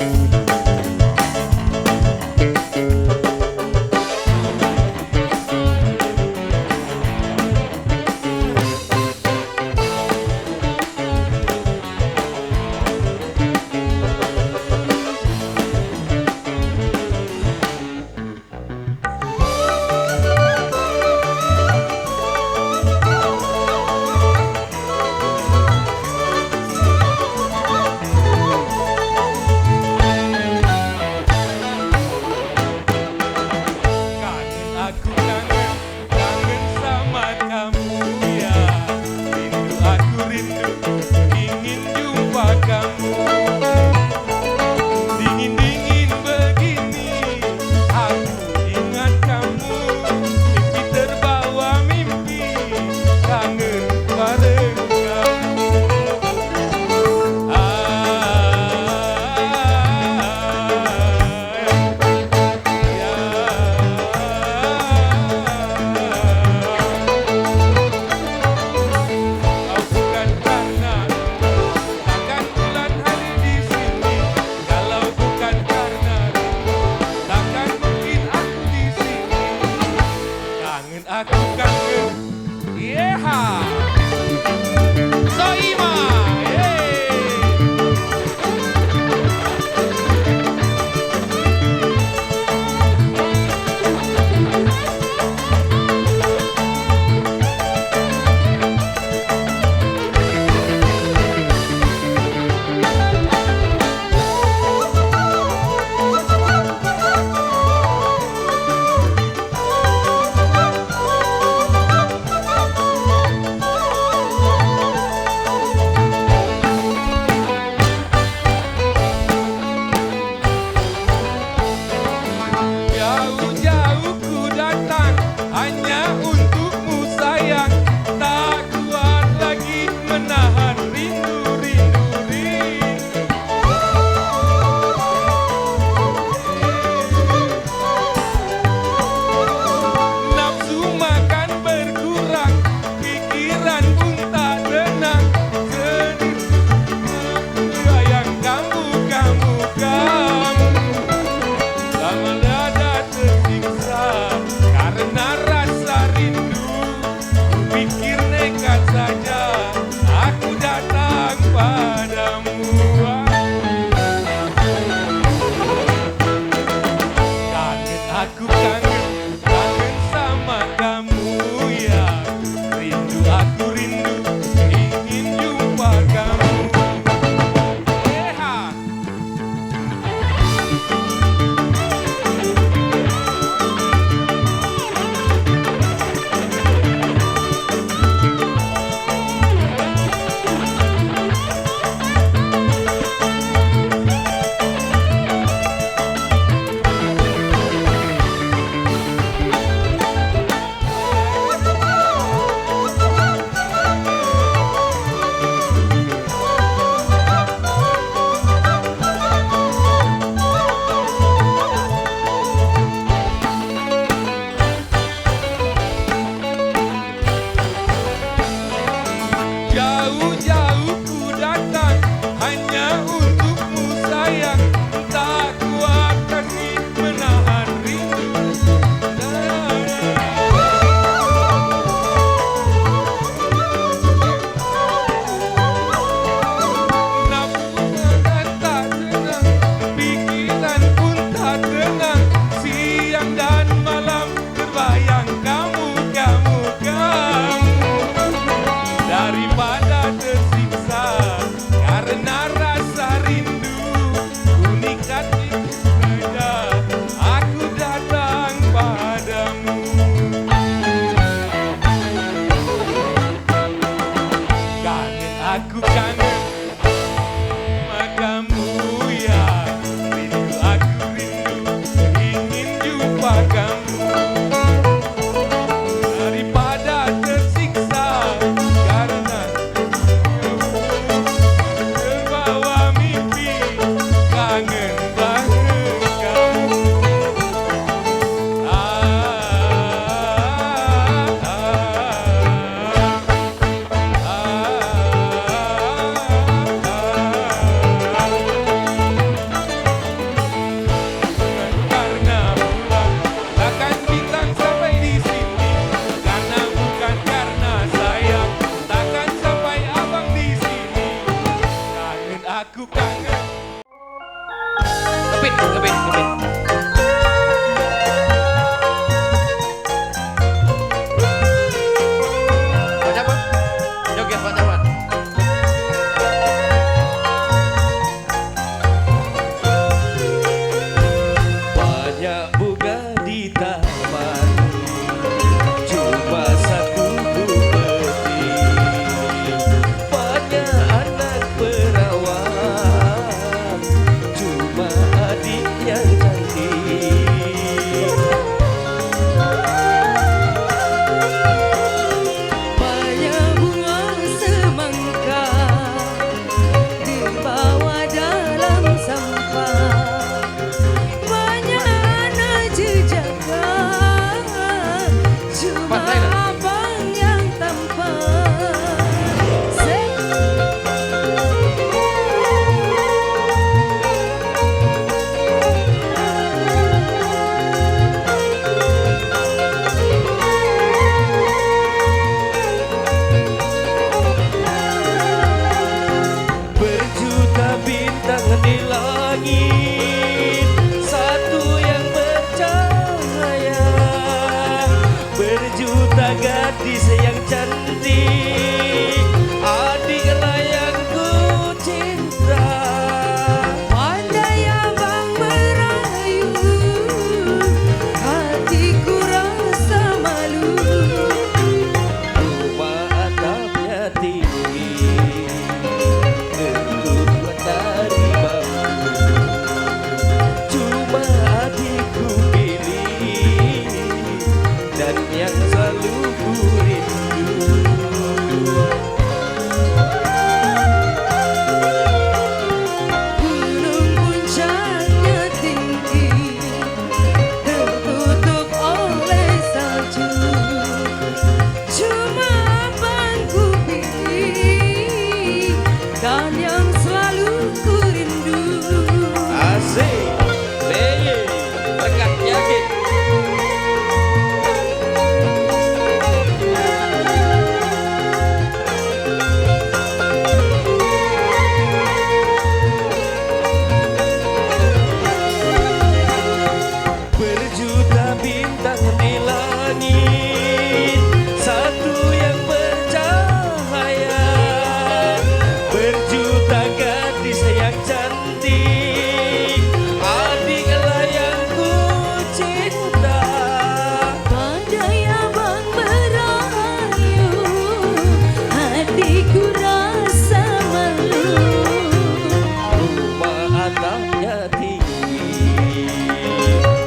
Kau bukan karena takkan bulan hari di Aku kangen. Ngepit, ngepit, ngepit. Baca apa? Joget baca apa? Banyak bunga di taman, cuma satu bukti. Banyak anak perawan, cuma adik yang cantik. Banyak bunga semangka dibawa dalam sampah. Banyak anak jejaka, cuma Pandai tak? abang yang tampan. Berjuta bintang di langit, satu yang bercahaya. Berjuta gadis yang cantik, adiklah yang ku cinta. Pandai abang merayu, hatiku rasa malu. Rumah atapnya tinggi, tertutup dari bambu. Cuma adikku pilih, dan yang selalu ku rindu. Gunung puncaknya tinggi, tertutup oleh salju. Cuma abang ku pilih, dan yang selalu ku rindu. Asik, leye, rekat yakin. Berjuta bintang di langit, satu yang bercahaya. Berjuta gadis yang cantik, adiklah yang ku cinta. Pandai abang merayu, hatiku rasa malu. Rumah atapnya tinggi,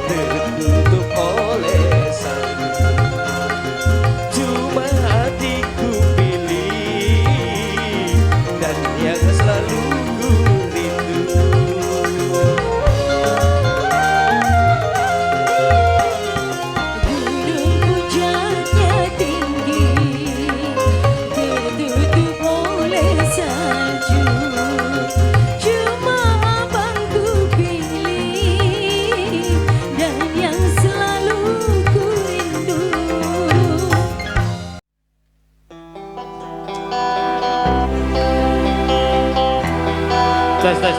tertutup oleh salju. Cuma adikku pilih, dan yang selalu ku rindu. Gunung puncaknya tinggi, tertutup oleh salju. Cuma abang ku pilih, dan yang selalu ku rindu. Tes, tes.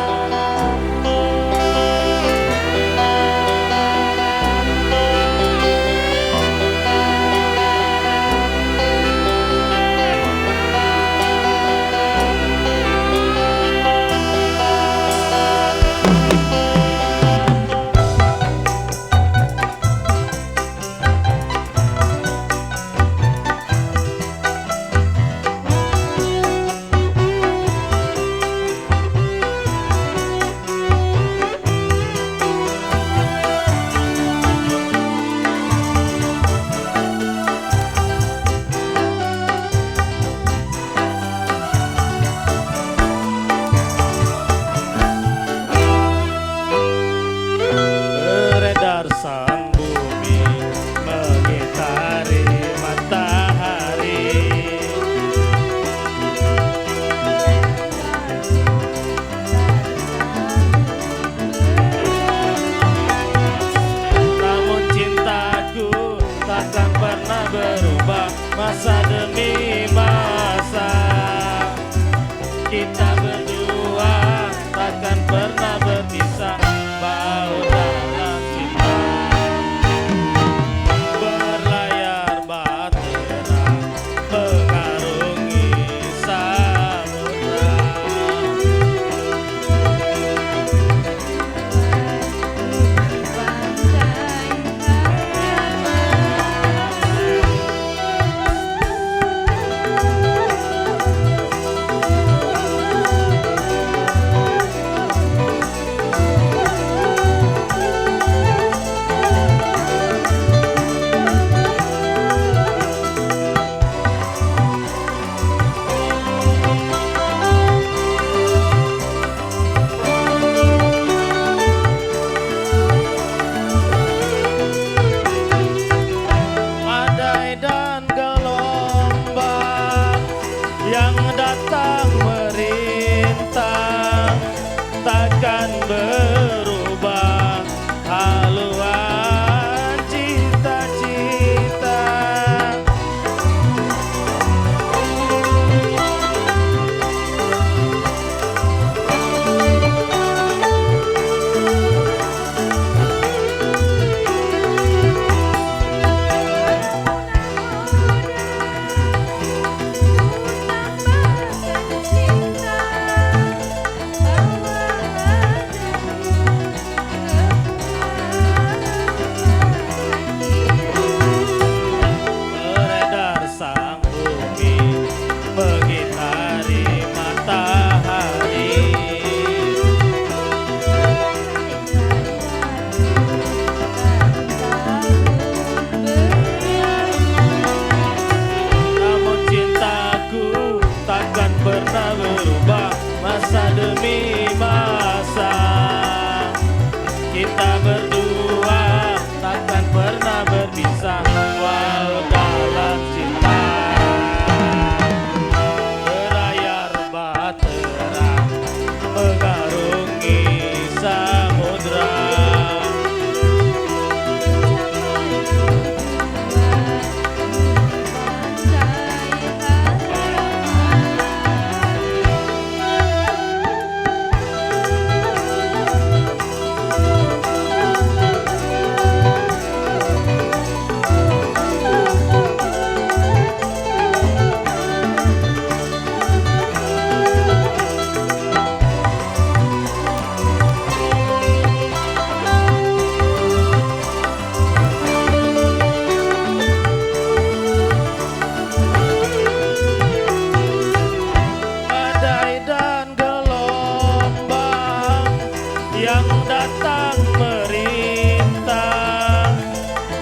yang datang merintah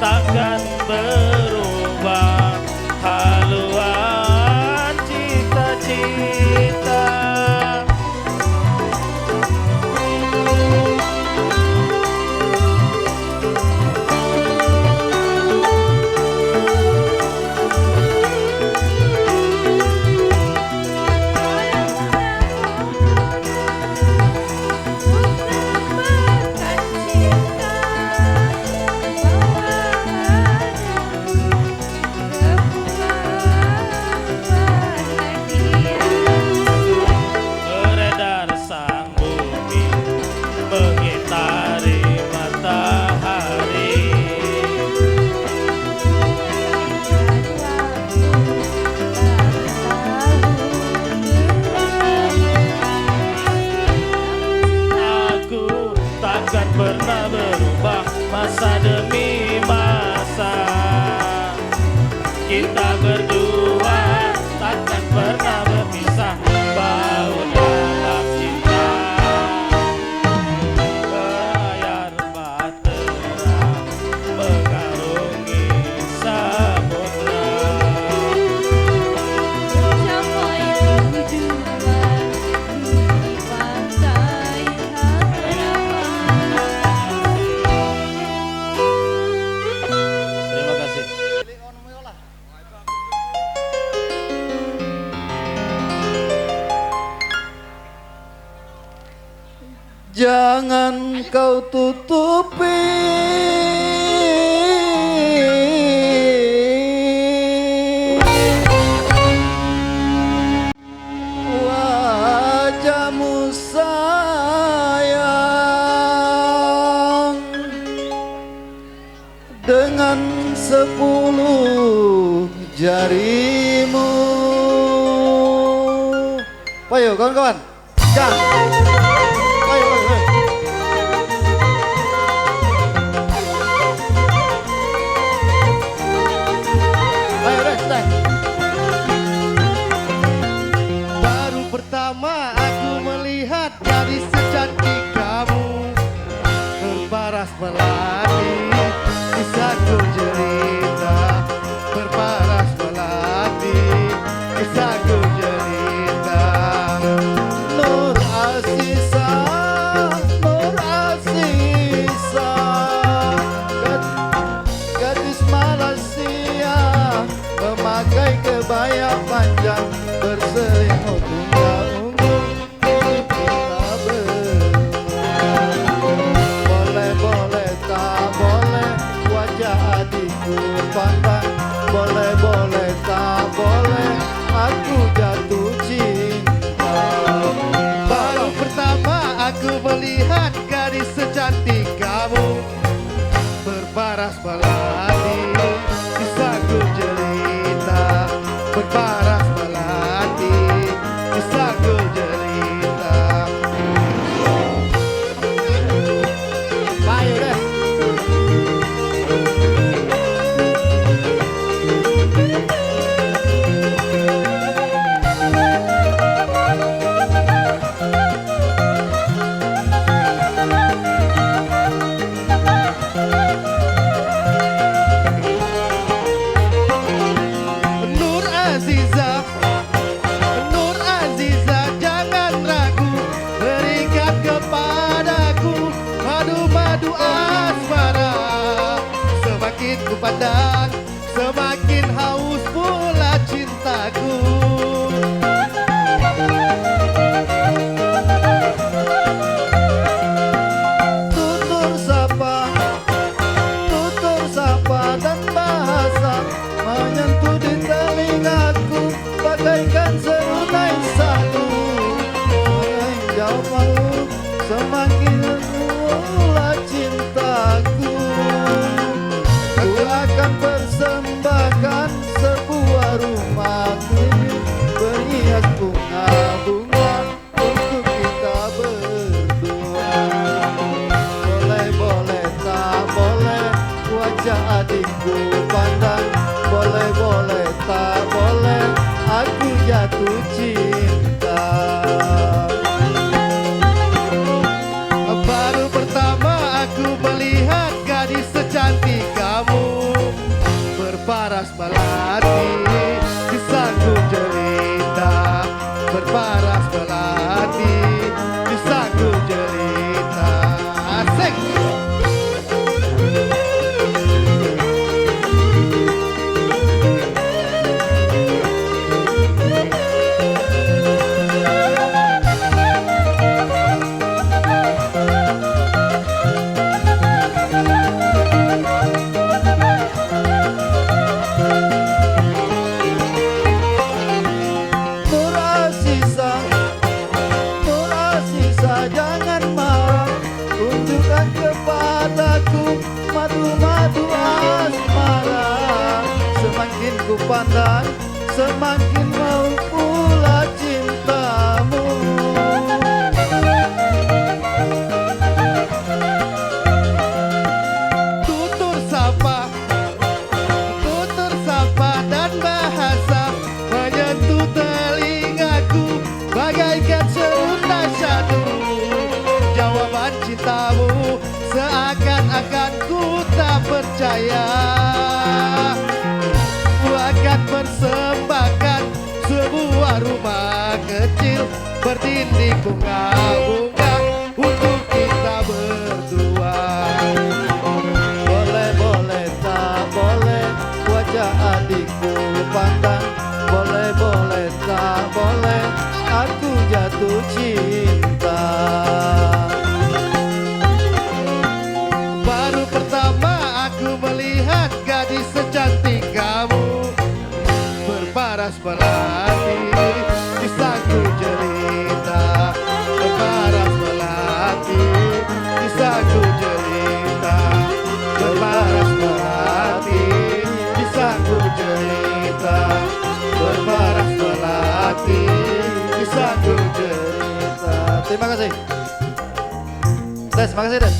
takkan berubah haluan cita-cita. Beredar sang bumi mengitari matahari. Aku takkan pernah berubah masa demi masa. Kita berdua takkan pernah berpisah, baur dalam cinta. Layar bahtera mengarungi samudra. Capai tujuan di pantai harapan. Terima kasih. Jangan kau tutupi wajahmu sayang dengan 10 jarimu. Ayo kawan-kawan, jangan. Baru pertama aku melihat gadis secantik kamu, berparas melati kisahku cerita, berparas melati kisahku cerita. Nur Aziza, Nur Aziza, gadis Malaysia, memakai kebaya panjang berselimut ungu-ungu. Kita berdua, boleh-boleh tak boleh wajah adikku pandang, boleh-boleh tak boleh aku jatuh cinta. Baru pertama aku melihat gadis secantik kamu, berparas melati kisahku cerita, berparas melati kisahku cerita. Ayo deh. Nur Aziza, Nur Aziza, jangan ragu berikan kepadaku madu-madu asmara. Semakin ku pandang, semakin haus pula cintaku. Tutur sapa dan bahasa menyentuh di telingaku bagaikan serutai satu. Semakin jauh malu, semakin pula cintaku. Ku akan persembahkan sebuah rumah berhias bunga-bunga untuk kita berdua. Boleh-boleh tak boleh wajah adikku pandang, boleh-boleh tak boleh aku jatuh cinta. Baru pandang, semakin mau pula cintamu. Tutur sapa dan bahasa menyentuh telingaku bagaikan serutan syahdu. Jawaban cintamu seakan-akan ku tak percaya. Ku akan persembahkan sebuah rumah kecil berdinding bunga-bunga untuk kita berdua. Boleh, boleh, tak boleh wajah adikku pandang. Boleh, boleh, tak boleh aku jatuh cinta. Baru pertama aku melihat gadis secantik kamu, berparas melati kisahku jelita. Berparas melati kisahku jelita. Berparas melati kisahku jelita. Berparas melati kisahku jelita. Terima kasih. Des, makasih Des.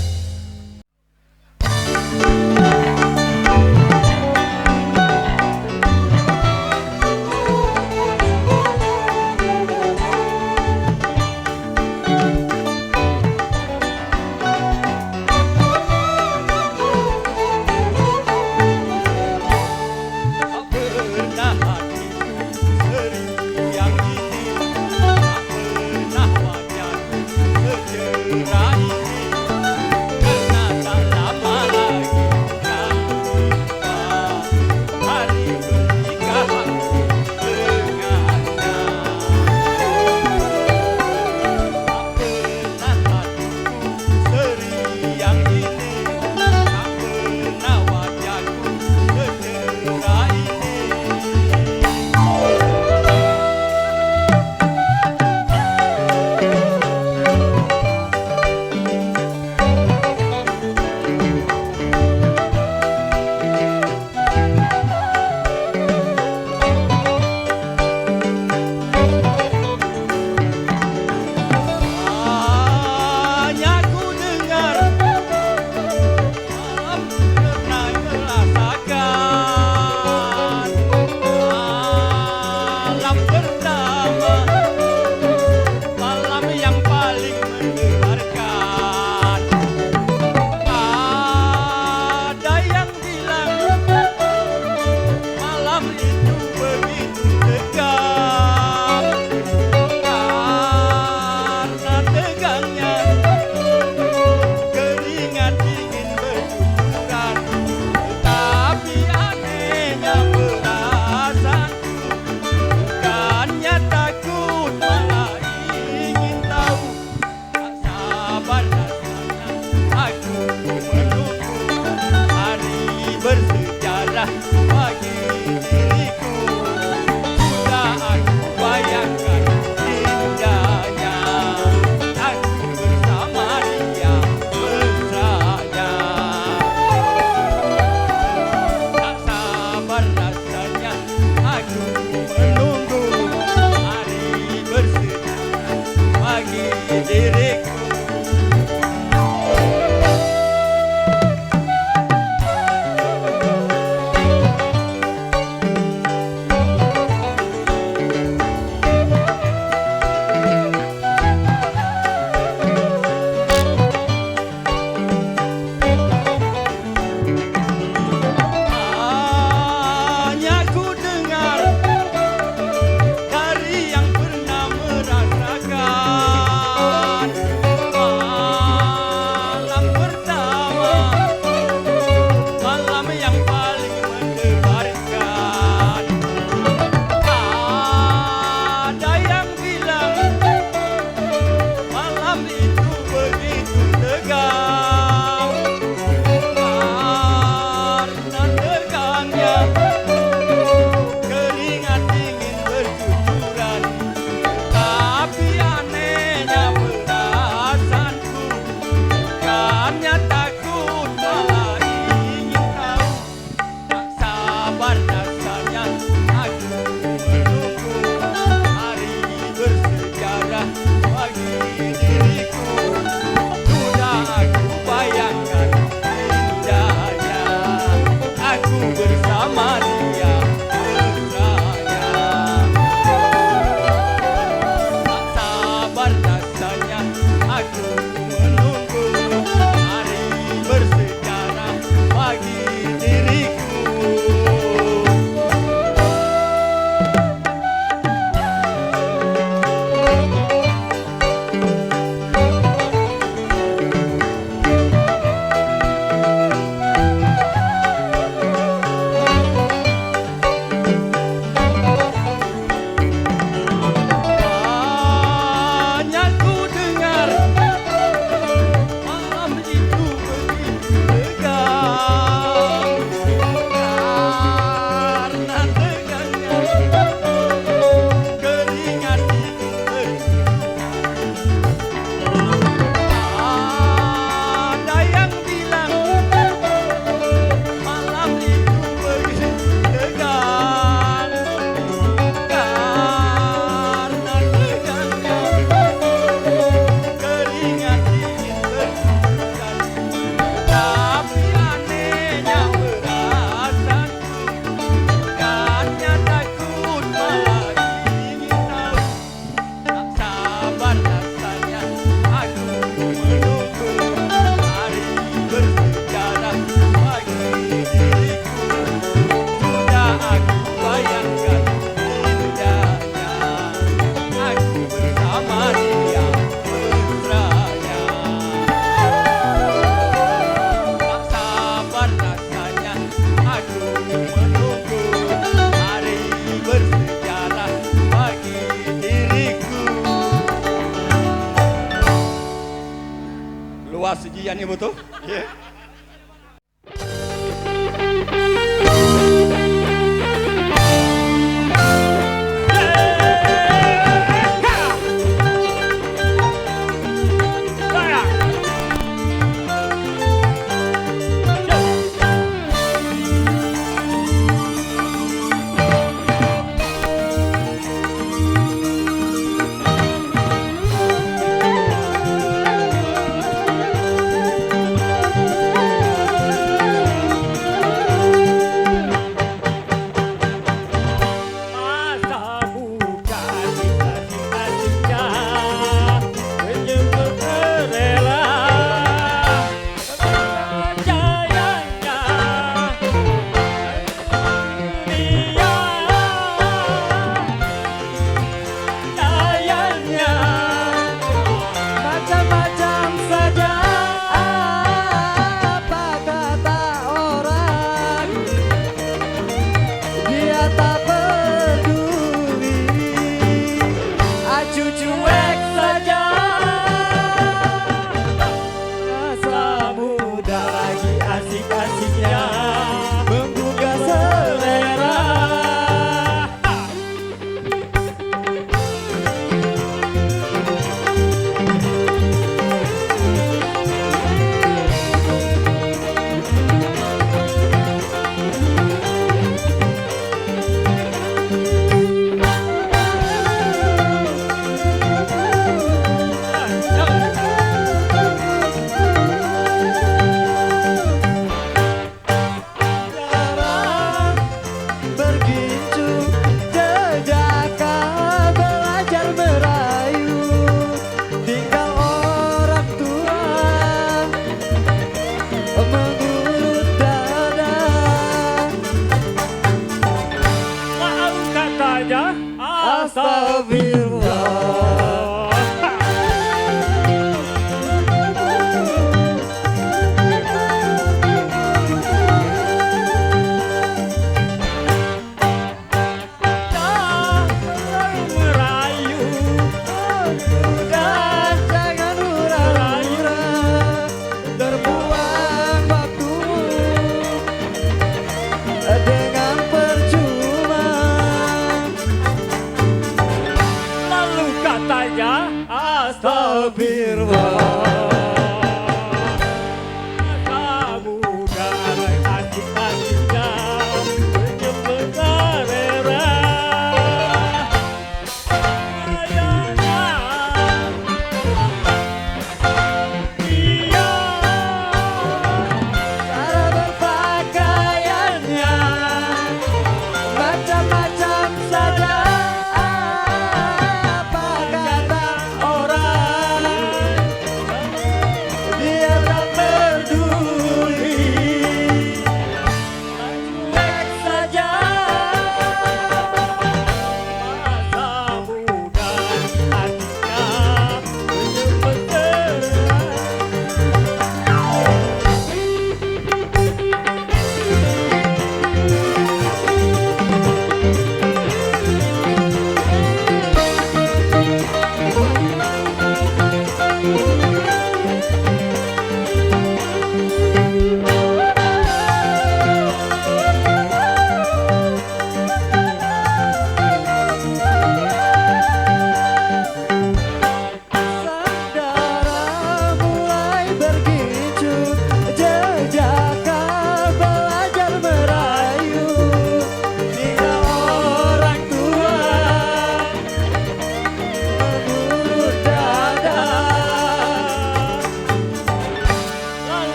puas ujian ibu tuh. Ya.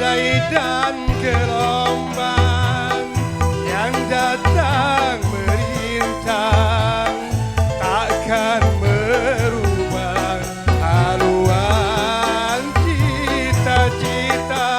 badai dan gelombang yang datang merintang takkan merubah haluan cita-cita.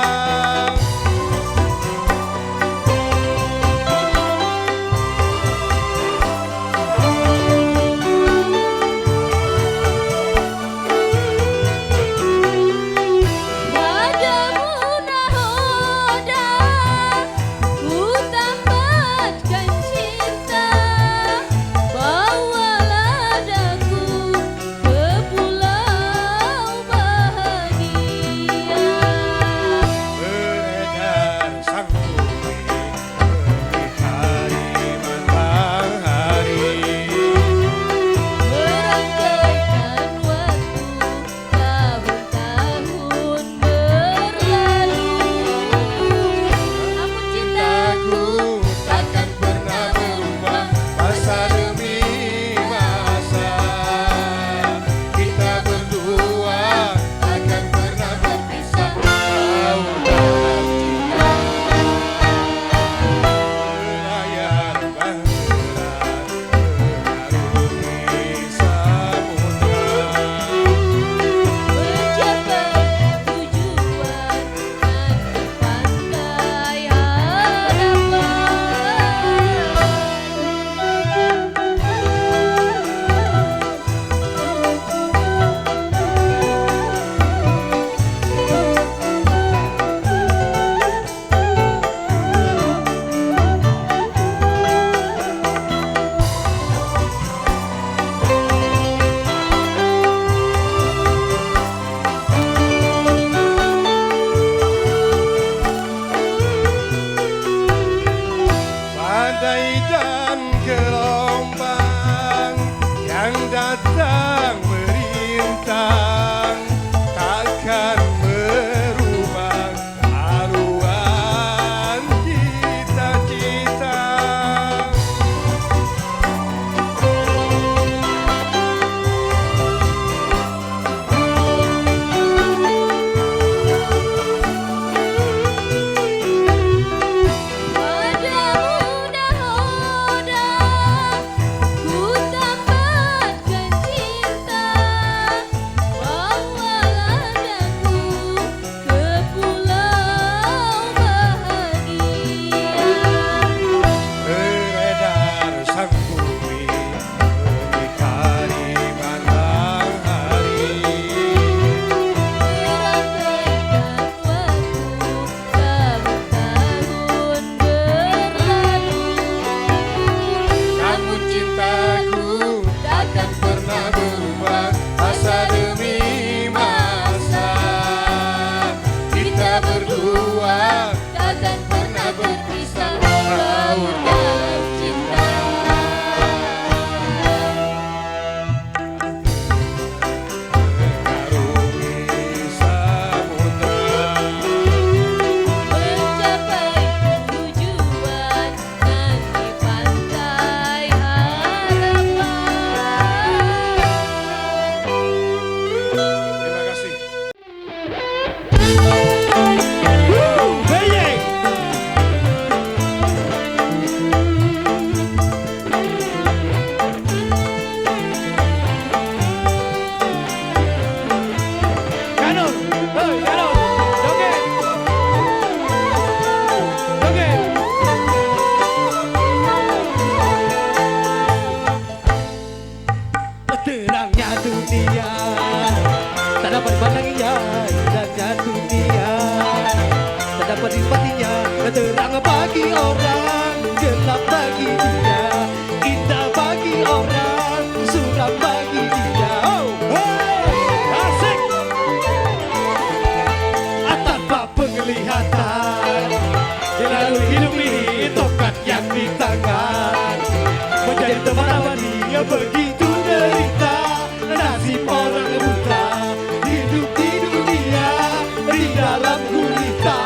Badai dan gelombang yang datang merintang takkan merubah haluan cita-cita. Terangnya dunia tak dapat dipandanginya, indahnya dunia tak dapat dinikmatinya. Terang bagi orang, gelap bagi dia, indah bagi orang, suram bagi dia. Oh, hey, asik. Tanpa penglihatan, lalu hidup ini tongkat yang di tangan, menjadi teman abadi yang begitu derita. Nasib orang buta, hidup di dunia, di dalam gurita.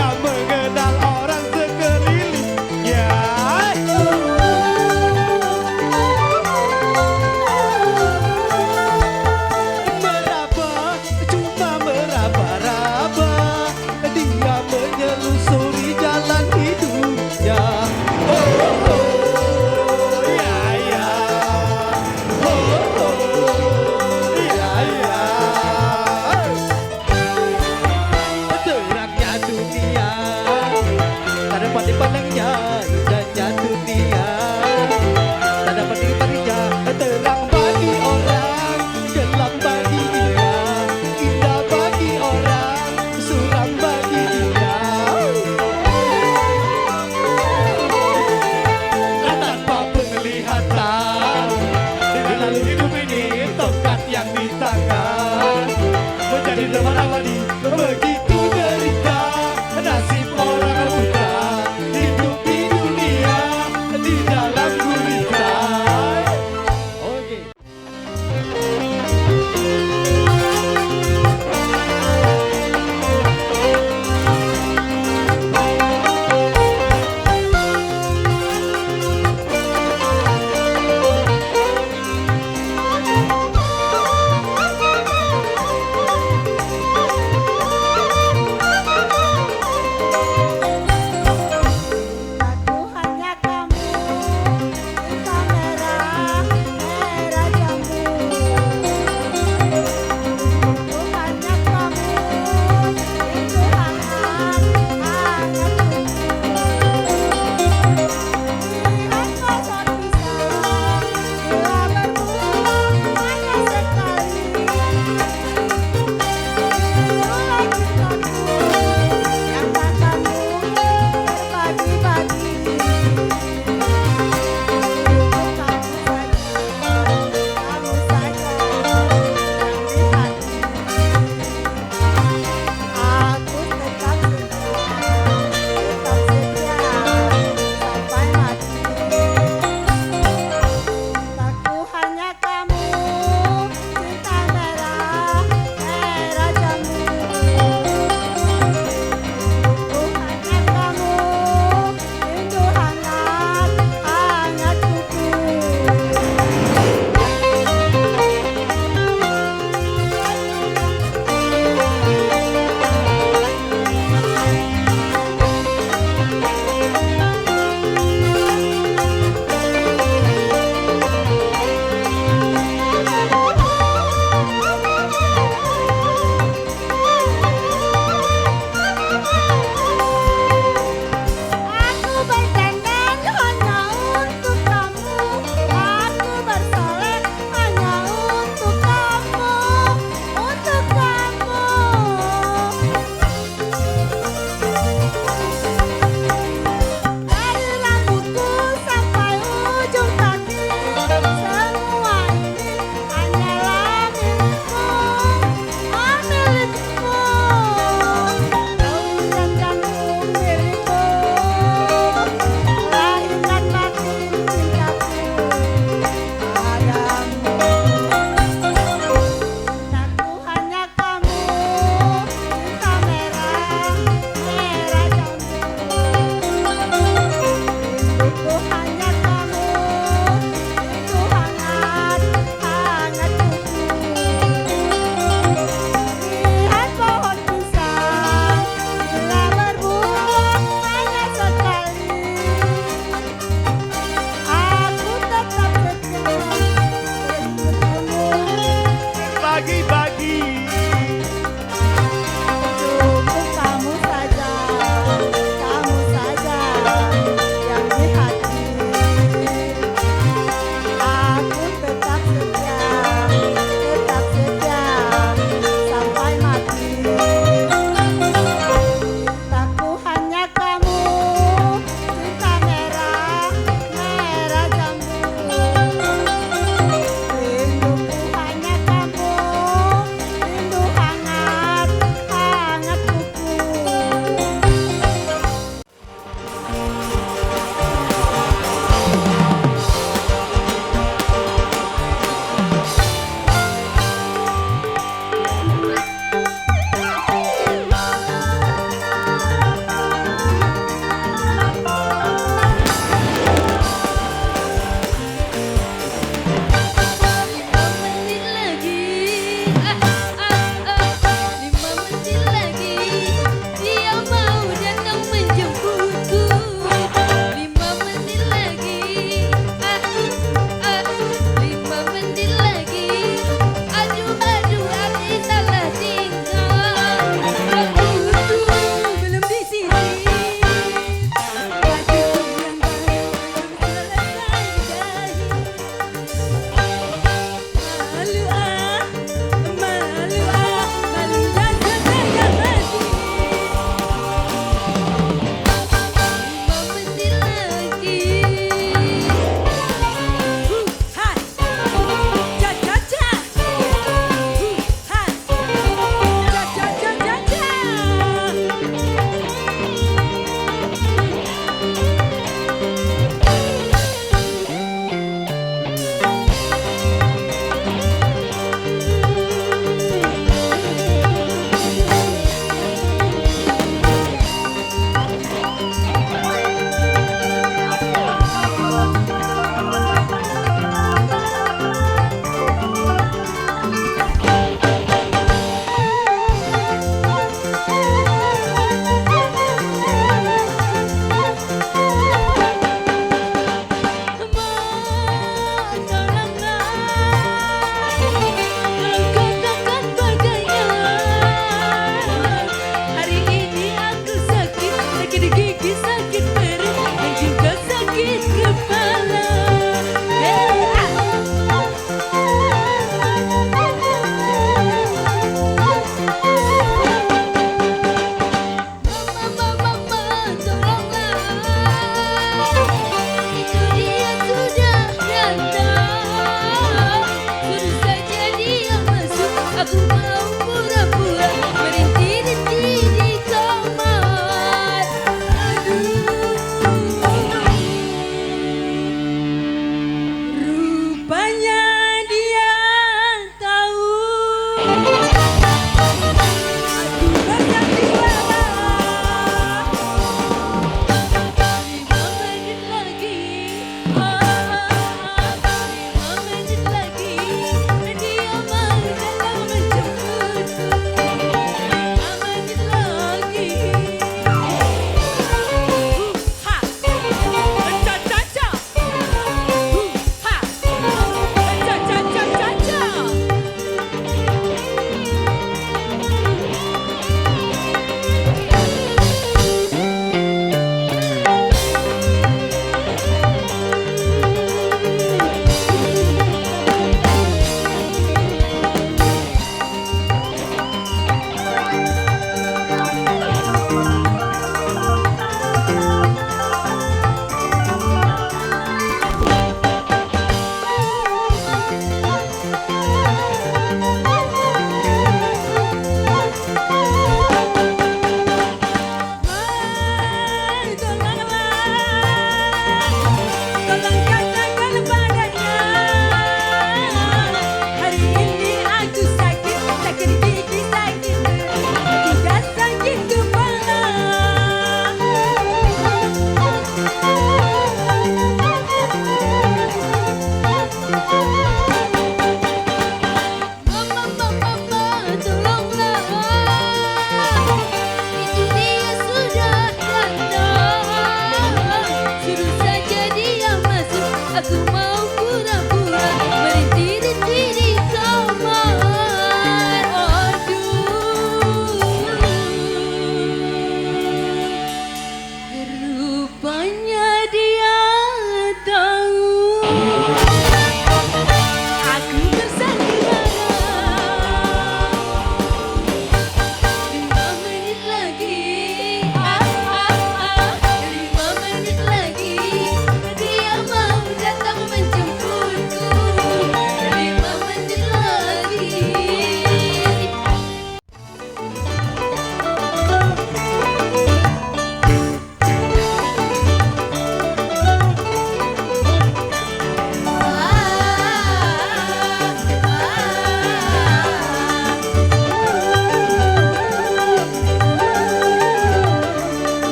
dia mengenal orang sekelilingnya. Meraba, cuma meraba-raba, dia menyelusuri jalan hidupnya. Oh, oh, ya, ya. Oh, oh, ya, ya. Terangnya dunia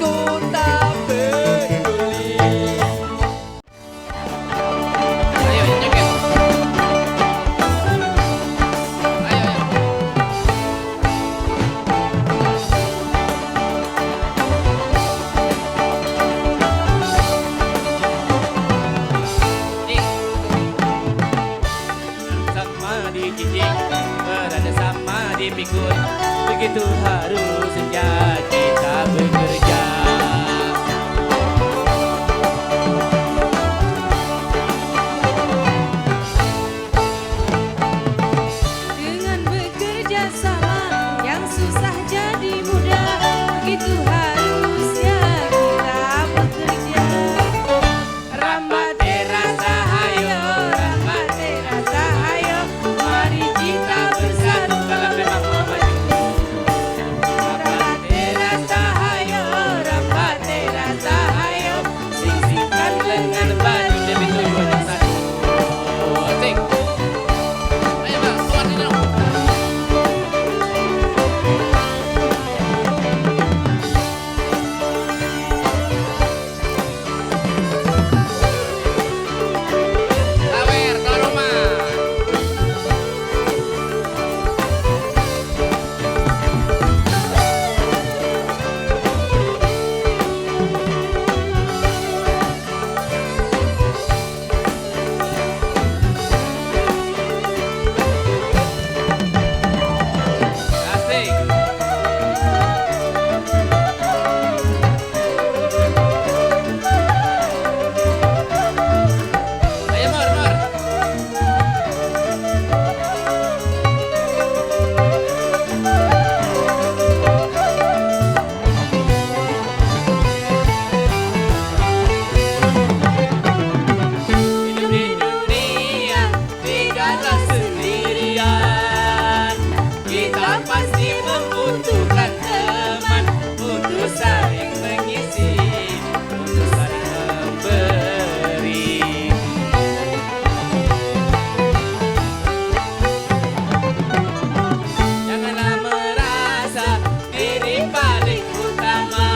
aku tak peduli. Ayo joget. Ayo. Sama dijinjing, berada sama dipikul, begitu harusnya kita bekerja. Dengan bekerja sama yang susah jadi mudah, begitu harusnya kita bekerja. Rambate rasa hayo, rambate rasa hayo, mari kita bersatu kalau memang mau maju. Rambate rasa hayo, rambate rasa hayo, sing-singkan lengan baju demi tujuan yang satu. Sing. Ayo bang, keluar ini dong. Sawer ke rumah. Asik. Ayo Mor, Mor. Hidup di dunia tidaklah sendirian. Kita pasti membutuhkan teman untuk saling mengisi, untuk saling memberi. Janganlah merasa diri paling utama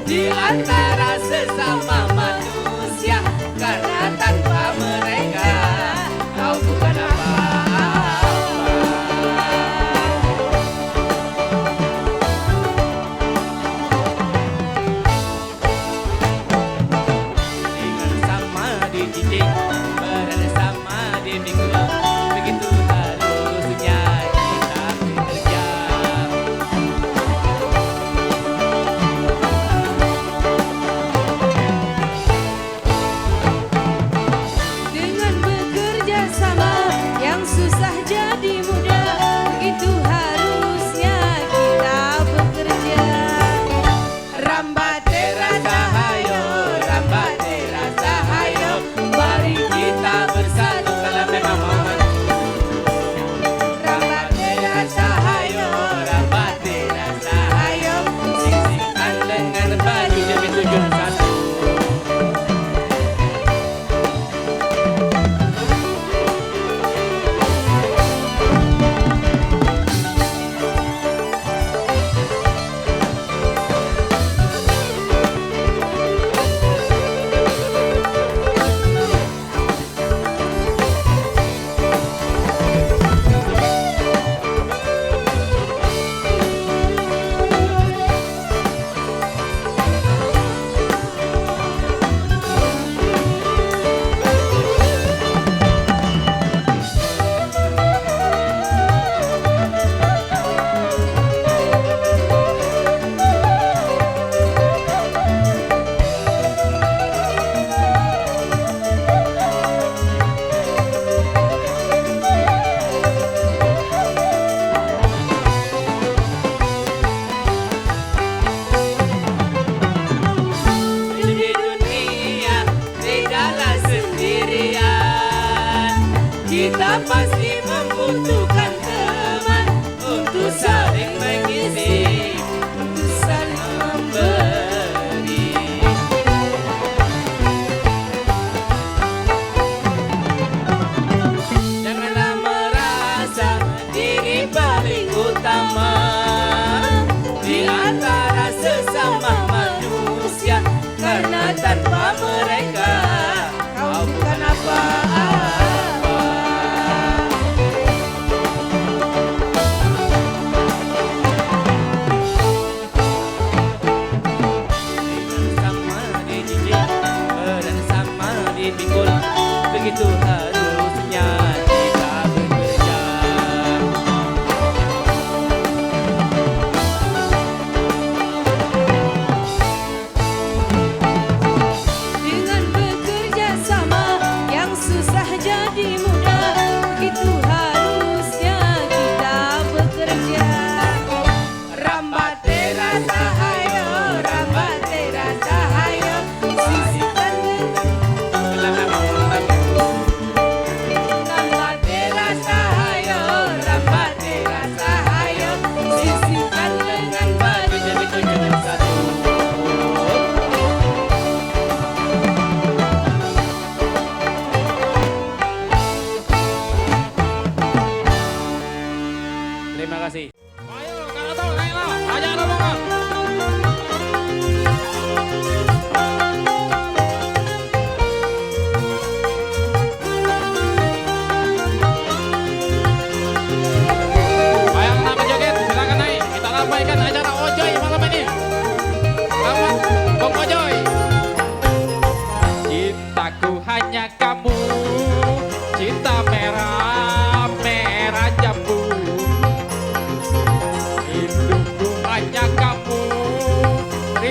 di antara sesama manusia, karena tanpa mereka kau bukan apa-apa. Dengan sama dijinjing, berada sama dipikul, begitu harusnya kita bekerja. Dengan bekerja sama yang susah jadi mudah, begitu harusnya kita bekerja. Rambate rasa hayo, rambate rasa hayo, mari kita bersatu kalau memang mau maju. Rambate rasa hayo, rambate rasa hayo, sing-singkan dengan baju demi tujuan satu. Hidup di dunia tidaklah sendirian. Kita pasti membutuhkan teman untuk saling mengisi, untuk saling memberi. Janganlah merasa diri paling utama di antara sesama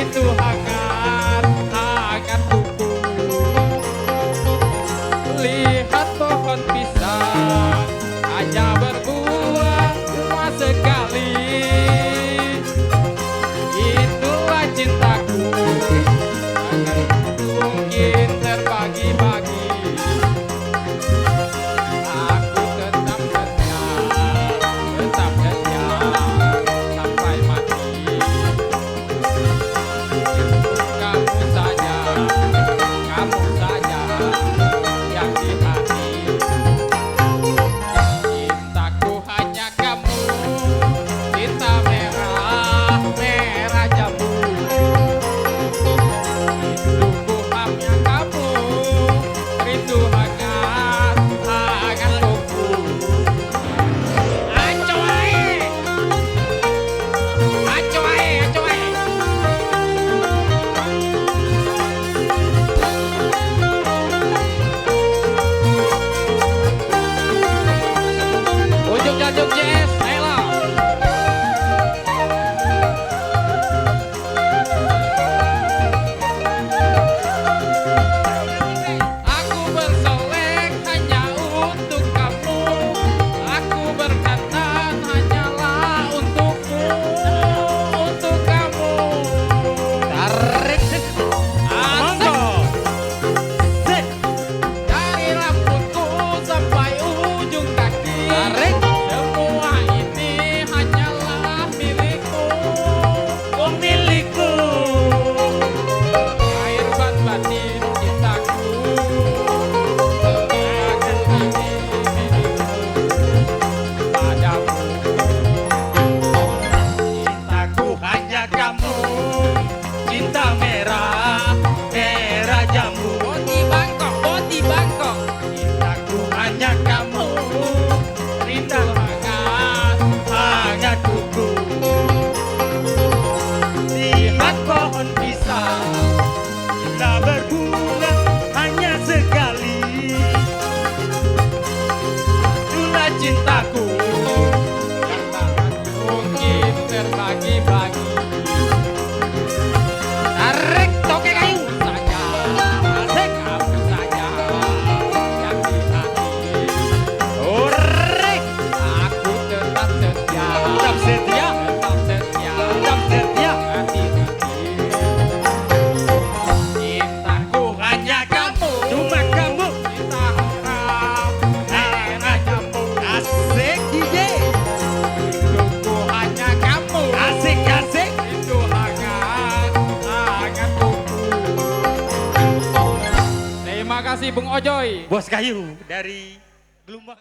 rindu hangat, hangat kuku. Lihat pohon pisang hanya berbuah cuma sekali. Itulah cintaku, mungkin terbagi-bagi. Aku tetap setia sampai mati. Kamu saja yang di hati. Cintaku hanya kamu, cinta merah, merah jambu. Rinduku hanya kamu, rindu hangat, hangat kuku. Aco ae, aco ae, aco ae. Ujung jajuk JS, ayolah. Aku bersolek hanya untuk kamu. Aku berkatan hanyalah untukmu, untuk kamu. Tarik. Asik. Dari rambutku sampai ujung kaki. Tarik. Semua ini hanyalah milikku, oh milikku. Air ban batin cintaku, akan ini milikku padamu. Cintaku hanya kamu, cinta merah, merah jambu. Boti Bangkok, Boti Bangkok. Cintaku hanya kamu, rindu hangat, hangat kuku. Lihat pohon pisang, Tak berbunga hanya sekali. itulah cintaku yang tak mungkin terbagi-bagi. Tarik toke kayu. Kamu saja yang di hati. Tarik. Aku tetap setia, Tetap setia. tetap setia, Tetap setia. hati-hati. Cintaku hanya kamu, Cuma kamu. cinta harap, merah jambu. Asik DJ. Rinduku hanya kamu, Asik asik. rindu hangat, hangat kuku. Terima kasih Bung Ojoy. Bos kayu dari Gelombang.